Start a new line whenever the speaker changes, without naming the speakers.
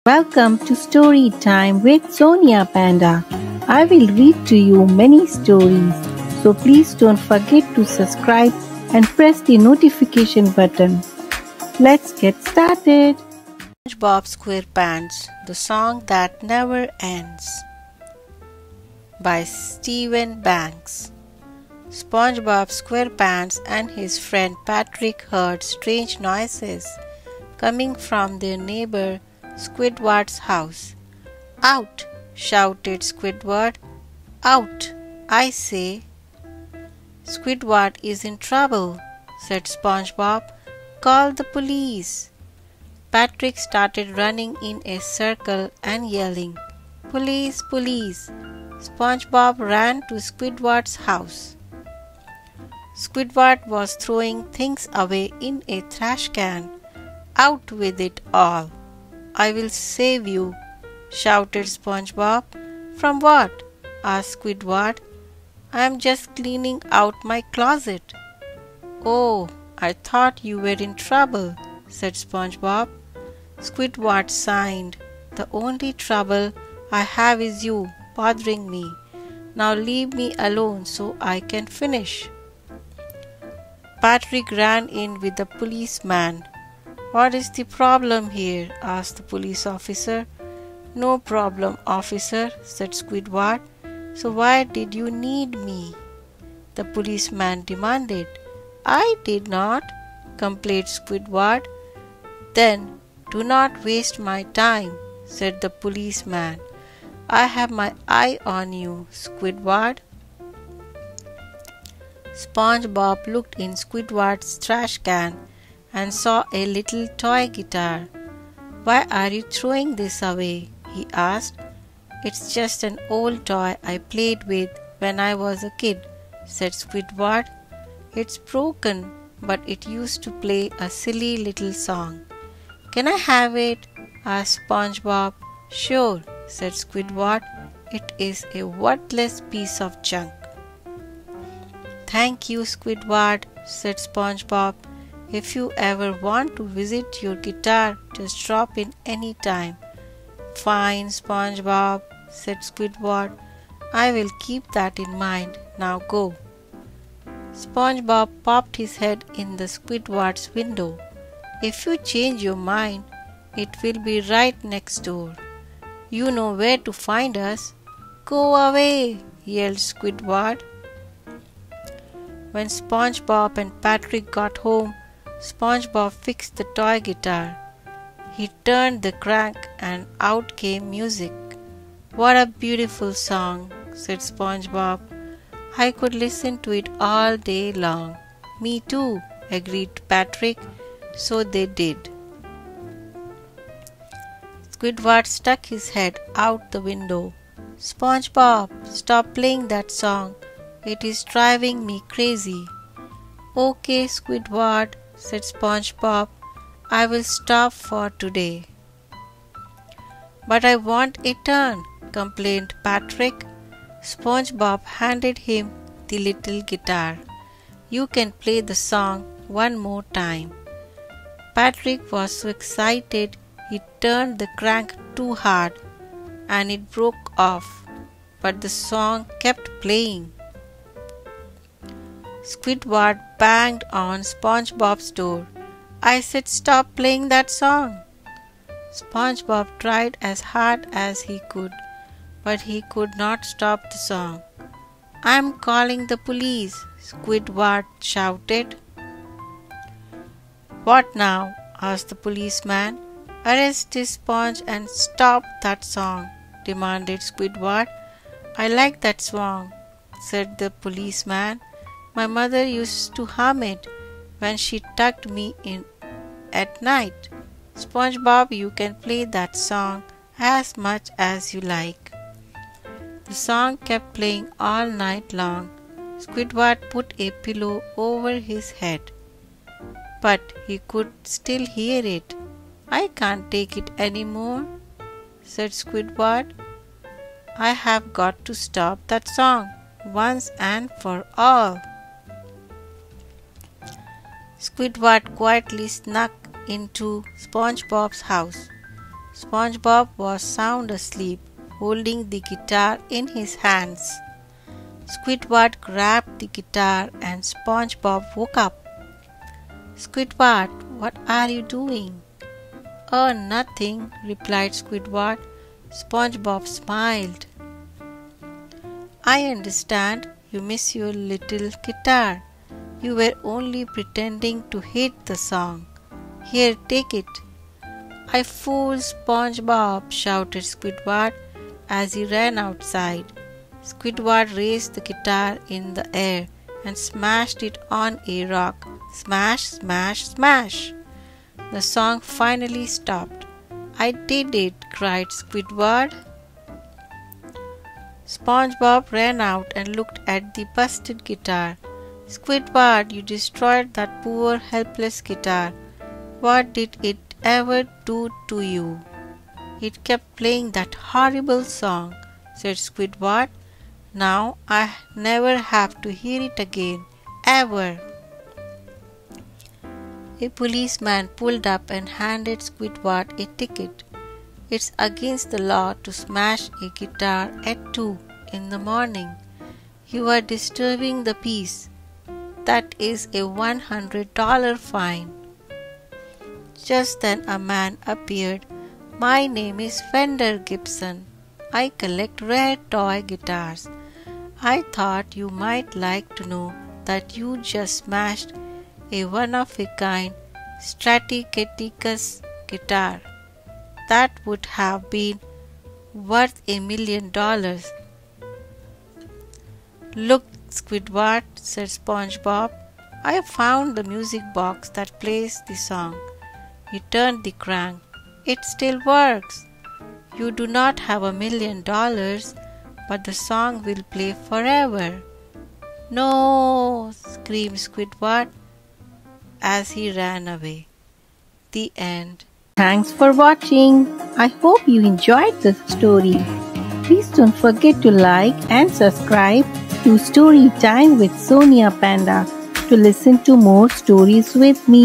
Welcome to Story Time with Sonia Panda. I will read to you many stories, so please don't forget to subscribe and press the notification button. Let's get started.
SpongeBob SquarePants, the song that never ends, by Stephen Banks. SpongeBob SquarePants and his friend Patrick heard strange noises coming from their neighbor Squidward's house. "Out!" shouted Squidward. "Out, I say!" "Squidward is in trouble," said SpongeBob. "Call the police." Patrick started running in a circle and yelling, "Police, police!" SpongeBob ran to Squidward's house. Squidward was throwing things away in a trash can. "Out with it all! I will save you!" shouted SpongeBob. "From what?" asked Squidward. "I am just cleaning out my closet." "Oh, I thought you were in trouble," said SpongeBob. Squidward sighed. "The only trouble I have is you bothering me. Now leave me alone so I can finish." Patrick ran in with the policeman. "What is the problem here?" asked the police officer. "No problem, officer," said Squidward. "So why did you need me?" the policeman demanded. "I did not," complained Squidward. "Then do not waste my time," said the policeman. "I have my eye on you, Squidward." SpongeBob looked in Squidward's trash can and saw a little toy guitar. "Why are you throwing this away?" he asked. "It's just an old toy I played with when I was a kid," said Squidward. "It's broken, but it used to play a silly little song." "Can I have it?" asked SpongeBob. "Sure," said Squidward. "It is a worthless piece of junk." "Thank you, Squidward," said SpongeBob. "If you ever want to visit your guitar, just drop in any time." "Fine, SpongeBob," said Squidward. "I will keep that in mind. Now go." SpongeBob popped his head in the Squidward's window. "If you change your mind, it will be right next door. You know where to find us." "Go away!" yelled Squidward. When SpongeBob and Patrick got home, SpongeBob fixed the toy guitar. He turned the crank and out came music. "What a beautiful song," said SpongeBob. "I could listen to it all day long." "Me too," agreed Patrick. So they did. Squidward stuck his head out the window. "SpongeBob, stop playing that song. It is driving me crazy." "Okay, Squidward," said SpongeBob. "I will stop for today." "But I want a turn," complained Patrick. SpongeBob handed him the little guitar. "You can play the song one more time." Patrick was so excited he turned the crank too hard and it broke off, but the song kept playing. Squidward banged on SpongeBob's door. "I said stop playing that song." SpongeBob tried as hard as he could, but he could not stop the song. "I'm calling the police," Squidward shouted. "What now?" asked the policeman. "Arrest this Sponge and stop that song," demanded Squidward. "I like that song," said the policeman. "My mother used to hum it when she tucked me in at night." "SpongeBob, you can play that song as much as you like." The song kept playing all night long. Squidward put a pillow over his head, but he could still hear it. "I can't take it any more," said Squidward. "I have got to stop that song once and for all." Squidward quietly snuck into SpongeBob's house. SpongeBob was sound asleep, holding the guitar in his hands. Squidward grabbed the guitar and SpongeBob woke up. "Squidward, what are you doing?" "Oh, nothing," replied Squidward. SpongeBob smiled. "I understand. You miss your little guitar. You were only pretending to hate the song. Here, take it." "I fooled SpongeBob," shouted Squidward as he ran outside. Squidward raised the guitar in the air and smashed it on a rock. Smash, smash, smash! The song finally stopped. "I did it!" cried Squidward. SpongeBob ran out and looked at the busted guitar. "Squidward, you destroyed that poor helpless guitar. What did it ever do to you?" "It kept playing that horrible song," said Squidward. "Now I never have to hear it again, ever." A policeman pulled up and handed Squidward a ticket. "It's against the law to smash a guitar at 2 in the morning. You are disturbing the peace. That is a $100 fine." Just then a man appeared. "My name is Fender Gibson. I collect rare toy guitars. I thought you might like to know that you just smashed a one-of-a-kind Stratocaster guitar. That would have been worth $1 million. "Look, Squidward," said SpongeBob, "I found the music box that plays the song." He turned the crank. "It still works. You do not have $1 million, but the song will play forever." "No!" screamed Squidward as he ran away. The end.
Thanks for watching. I hope you enjoyed the story. Please don't forget to like and subscribe to Story Time with Sonia Panda to listen to more stories with me.